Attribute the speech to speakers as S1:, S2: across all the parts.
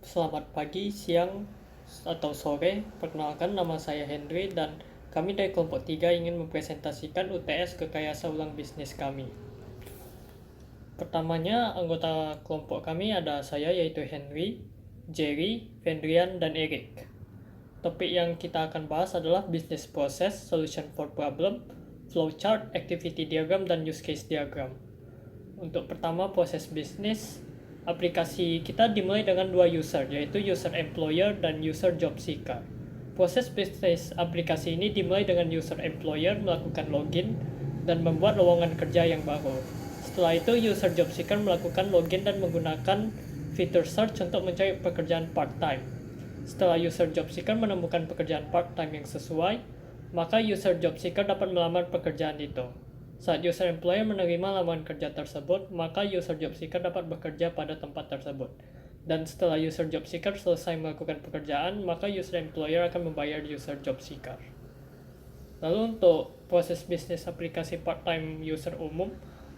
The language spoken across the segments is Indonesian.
S1: Selamat pagi, siang, atau sore. Perkenalkan, nama saya Henry dan kami dari kelompok 3 ingin mempresentasikan UTS Rekayasa Ulang Bisnis kami. Pertamanya, anggota kelompok kami ada saya yaitu Henry, Jerry, Vendrian, dan Eric. Topik yang kita akan bahas adalah business process, solution for problem, flowchart, activity diagram, dan use case diagram. Untuk pertama proses bisnis, aplikasi kita dimulai dengan dua user, yaitu user employer dan user job seeker. Proses bisnis aplikasi ini dimulai dengan user employer melakukan login dan membuat lowongan kerja yang baru. Setelah itu user job seeker melakukan login dan menggunakan fitur search untuk mencari pekerjaan part-time. Setelah user job seeker menemukan pekerjaan part-time yang sesuai, maka user job seeker dapat melamar pekerjaan itu. Saat user employer menerima lamaran kerja tersebut, maka user job seeker dapat bekerja pada tempat tersebut. Dan setelah user job seeker selesai melakukan pekerjaan, maka user employer akan membayar user job seeker. Lalu untuk proses bisnis aplikasi part-time user umum,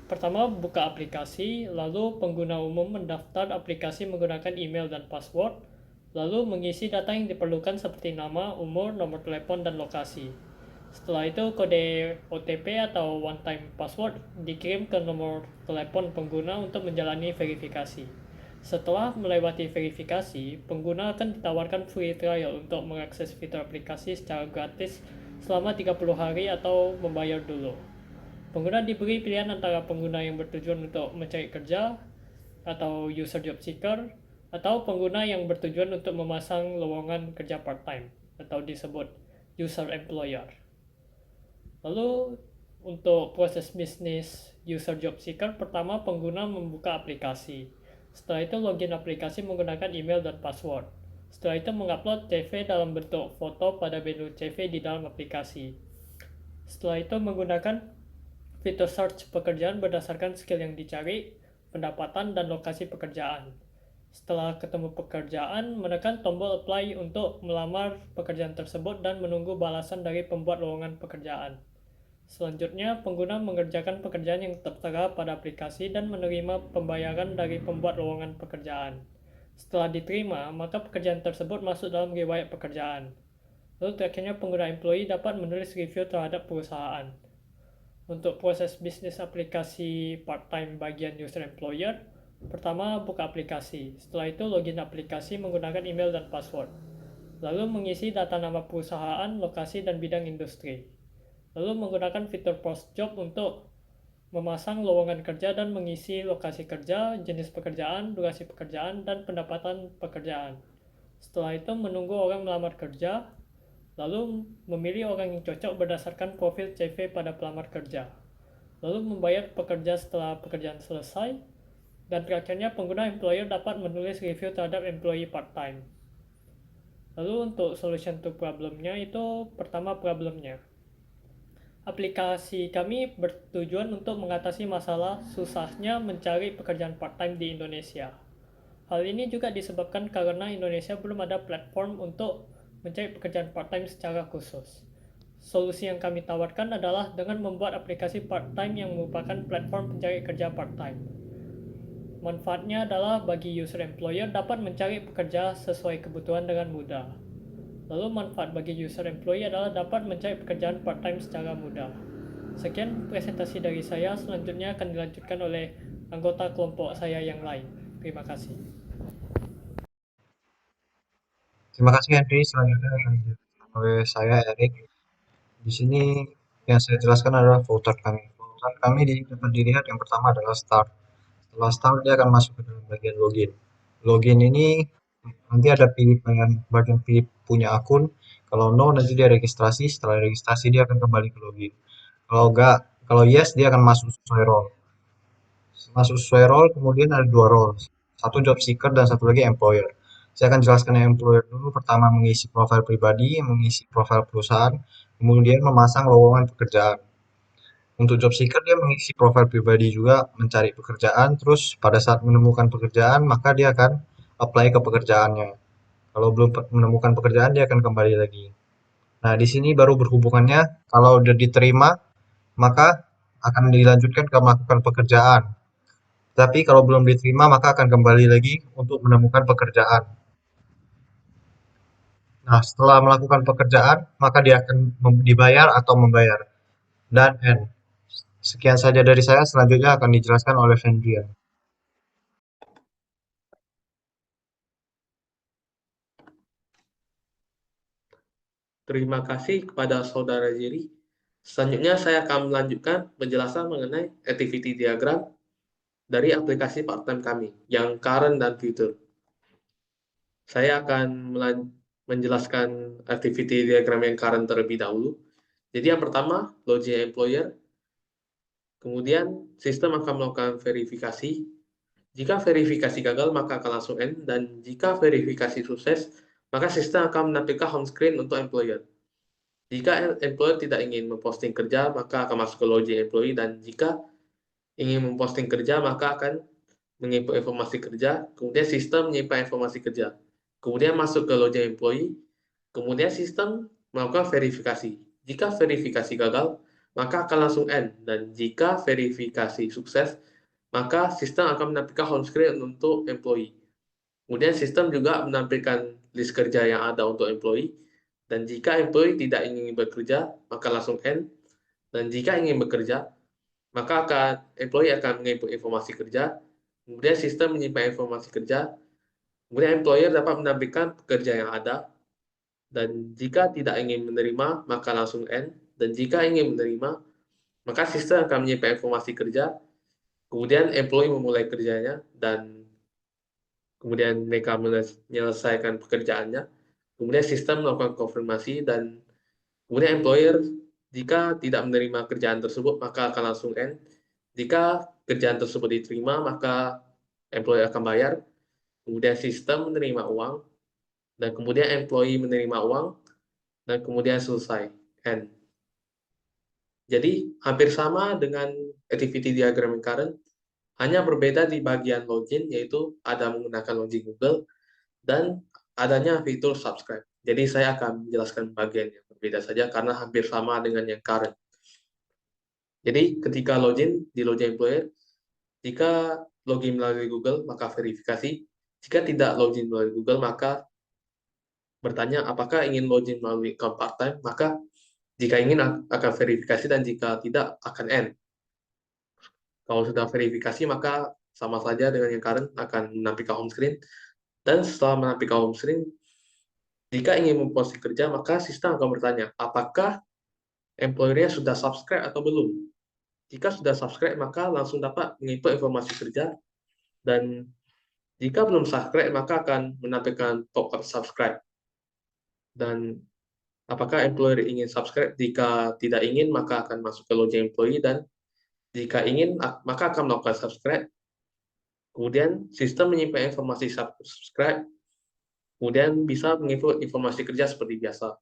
S1: pertama buka aplikasi, lalu pengguna umum mendaftar aplikasi menggunakan email dan password, lalu mengisi data yang diperlukan seperti nama, umur, nomor telepon, dan lokasi. Setelah itu kode OTP atau one time password dikirim ke nomor telepon pengguna untuk menjalani verifikasi. Setelah melewati verifikasi, pengguna akan ditawarkan free trial untuk mengakses fitur aplikasi secara gratis selama 30 hari atau membayar dulu. Pengguna diberi pilihan antara pengguna yang bertujuan untuk mencari kerja atau user job seeker, atau pengguna yang bertujuan untuk memasang lowongan kerja part-time atau disebut user employer. Lalu untuk proses bisnis user job seeker, pertama pengguna membuka aplikasi. Setelah itu login aplikasi menggunakan email dan password. Setelah itu mengupload CV dalam bentuk foto pada menu CV di dalam aplikasi. Setelah itu menggunakan fitur search pekerjaan berdasarkan skill yang dicari, pendapatan, dan lokasi pekerjaan. Setelah ketemu pekerjaan, menekan tombol apply untuk melamar pekerjaan tersebut dan menunggu balasan dari pembuat lowongan pekerjaan. Selanjutnya, pengguna mengerjakan pekerjaan yang tertera pada aplikasi dan menerima pembayaran dari pembuat lowongan pekerjaan. Setelah diterima, maka pekerjaan tersebut masuk dalam riwayat pekerjaan. Lalu terakhirnya pengguna employee dapat menulis review terhadap perusahaan. Untuk proses bisnis aplikasi part-time bagian user employer, pertama buka aplikasi. Setelah itu login aplikasi menggunakan email dan password. Lalu mengisi data nama perusahaan, lokasi, dan bidang industri. Lalu menggunakan fitur post job untuk memasang lowongan kerja dan mengisi lokasi kerja, jenis pekerjaan, durasi pekerjaan, dan pendapatan pekerjaan. Setelah itu menunggu orang melamar kerja, lalu memilih orang yang cocok berdasarkan profil CV pada pelamar kerja. Lalu membayar pekerja setelah pekerjaan selesai, dan terakhirnya pengguna employer dapat menulis review terhadap employee part-time. Lalu untuk solution to problemnya itu pertama problemnya. Aplikasi kami bertujuan untuk mengatasi masalah susahnya mencari pekerjaan part-time di Indonesia. Hal ini juga disebabkan karena Indonesia belum ada platform untuk mencari pekerjaan part-time secara khusus. Solusi yang kami tawarkan adalah dengan membuat aplikasi part-time yang merupakan platform pencari kerja part-time. Manfaatnya adalah bagi user employer dapat mencari pekerja sesuai kebutuhan dengan mudah. Lalu manfaat bagi user employee adalah dapat mencari pekerjaan part-time secara mudah. Sekian presentasi dari saya, selanjutnya akan dilanjutkan oleh anggota kelompok saya yang lain. Terima kasih.
S2: Terima kasih Henry. Selanjutnya akan dijelaskan oleh saya Erik. Di sini yang saya jelaskan adalah flowchart kami. Flowchart kami dapat dilihat yang pertama adalah start. Setelah start dia akan masuk ke dalam bagian login. Login ini nanti ada bagian pilih punya akun. Kalau no nanti dia registrasi. Setelah registrasi dia akan kembali ke login. Kalau enggak, kalau yes dia akan masuk sesuai role. Masuk sesuai role, kemudian ada dua role. Satu job seeker dan satu lagi employer. Saya akan jelaskan yang employer dulu. Pertama mengisi profil pribadi, mengisi profil perusahaan, kemudian memasang lowongan pekerjaan. Untuk job seeker dia mengisi profil pribadi juga, mencari pekerjaan, terus pada saat menemukan pekerjaan maka dia akan apply ke pekerjaannya. Kalau belum menemukan pekerjaan dia akan kembali lagi. Nah, di sini baru berhubungannya kalau udah diterima maka akan dilanjutkan ke melakukan pekerjaan. Tapi kalau belum diterima maka akan kembali lagi untuk menemukan pekerjaan. Nah, setelah melakukan pekerjaan, maka dia akan dibayar atau membayar. Dan end. Sekian saja dari saya, selanjutnya akan dijelaskan oleh Fendrian.
S3: Terima kasih kepada Saudara Jerry. Selanjutnya saya akan melanjutkan penjelasan mengenai activity diagram dari aplikasi part-time kami, yang current dan future. Saya akan menjelaskan activity diagram yang current terlebih dahulu. Jadi yang pertama, login employer. Kemudian sistem akan melakukan verifikasi. Jika verifikasi gagal, maka akan langsung end. Dan jika verifikasi sukses, maka sistem akan menampilkan home screen untuk employer. Jika employer tidak ingin memposting kerja, maka akan masuk ke login employee. Dan jika ingin memposting kerja, maka akan menginput informasi kerja. Kemudian sistem menyimpan informasi kerja. Kemudian masuk ke login employee. Kemudian sistem melakukan verifikasi. Jika verifikasi gagal, maka akan langsung end. Dan jika verifikasi sukses, maka sistem akan menampilkan home screen untuk employee. Kemudian sistem juga menampilkan list kerja yang ada untuk employee. Dan jika employee tidak ingin bekerja, maka langsung end. Dan jika ingin bekerja, maka employee akan menginput informasi kerja. Kemudian sistem menyimpan informasi kerja. Kemudian employer dapat menampilkan pekerja yang ada. Dan jika tidak ingin menerima, maka langsung end. Dan jika ingin menerima, maka sistem akan menyimpan informasi kerja. Kemudian employee memulai kerjanya dan kemudian mereka menyelesaikan pekerjaannya. Kemudian sistem melakukan konfirmasi dan kemudian employer jika tidak menerima kerjaan tersebut, maka akan langsung end. Jika kerjaan tersebut diterima, maka employer akan bayar. Kemudian sistem menerima uang dan kemudian employee menerima uang dan kemudian selesai, end. Jadi hampir sama dengan activity diagram yang current, hanya berbeda di bagian login, yaitu ada menggunakan login Google dan adanya fitur subscribe. Jadi saya akan menjelaskan bagian yang berbeda saja karena hampir sama dengan yang current. Jadi ketika login di login employer, jika login melalui Google maka verifikasi. Jika tidak login melalui Google maka bertanya apakah ingin login melalui account part-time, maka jika ingin akan verifikasi dan jika tidak akan end. Kalau sudah verifikasi maka sama saja dengan yang current, akan menampilkan home screen. Dan setelah menampilkan home screen, jika ingin memposting kerja maka sistem akan bertanya apakah employer-nya sudah subscribe atau belum. Jika sudah subscribe maka langsung dapat menginput informasi kerja, dan jika belum subscribe maka akan menampilkan pop-up subscribe. Dan apakah employer ingin subscribe? Jika tidak ingin, maka akan masuk ke login employee, dan jika ingin, maka akan melakukan subscribe. Kemudian sistem menyimpan informasi subscribe, kemudian bisa menginput informasi kerja seperti biasa.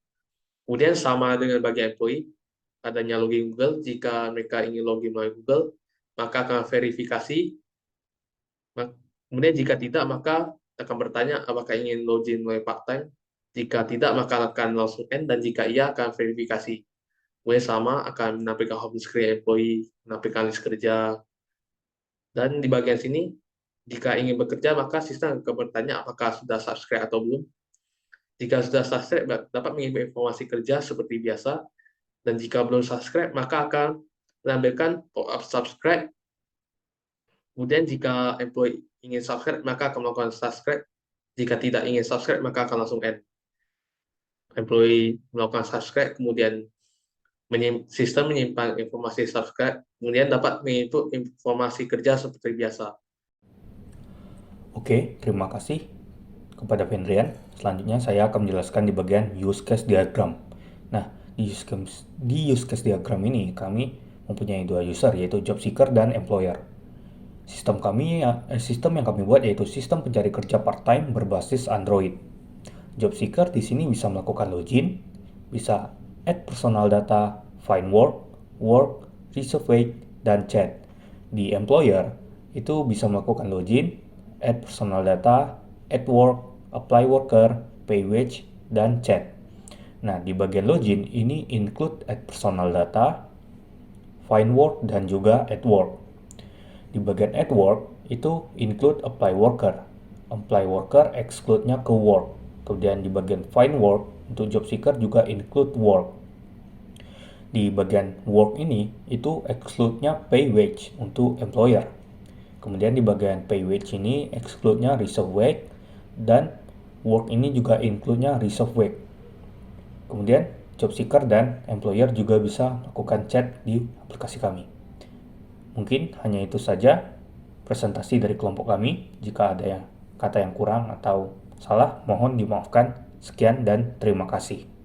S3: Kemudian sama dengan bagi employee, adanya login Google. Jika mereka ingin login melalui Google, maka akan verifikasi. Kemudian jika tidak, maka akan bertanya apakah ingin login melalui part-time. Jika tidak, maka akan langsung end, dan jika iya akan verifikasi. Kemudian sama akan menampilkan home screen employee, menampilkan list kerja. Dan di bagian sini, jika ingin bekerja, maka sistem akan bertanya apakah sudah subscribe atau belum. Jika sudah subscribe, dapat menginput informasi kerja seperti biasa. Dan jika belum subscribe, maka akan menampilkan pop-up subscribe. Kemudian jika employee ingin subscribe, maka akan melakukan subscribe. Jika tidak ingin subscribe, maka akan langsung end. Employee melakukan subscribe, kemudian sistem menyimpan informasi subscribe, kemudian dapat menginput informasi kerja seperti biasa.
S4: Oke, terima kasih kepada Fendrian. Selanjutnya saya akan menjelaskan di bagian use case diagram. Nah, di use case diagram ini kami mempunyai dua user, yaitu job seeker dan employer. Sistem yang kami buat yaitu sistem pencari kerja part-time berbasis Android. Job seeker di sini bisa melakukan login, bisa add personal data, find work, reserve, dan chat. Di employer itu bisa melakukan login, add personal data, add work, apply worker, pay wage, dan chat. Nah, di bagian login ini include add personal data, find work, dan juga add work. Di bagian add work itu include apply worker. Apply worker exclude-nya ke work. Kemudian di bagian find work, untuk job seeker juga include work. Di bagian work ini, itu exclude-nya pay wage untuk employer. Kemudian di bagian pay wage ini, exclude-nya reserve wage, dan work ini juga include-nya reserve wage. Kemudian job seeker dan employer juga bisa melakukan chat di aplikasi kami. Mungkin hanya itu saja presentasi dari kelompok kami. Jika ada kata yang kurang atau salah, mohon dimaafkan. Sekian dan terima kasih.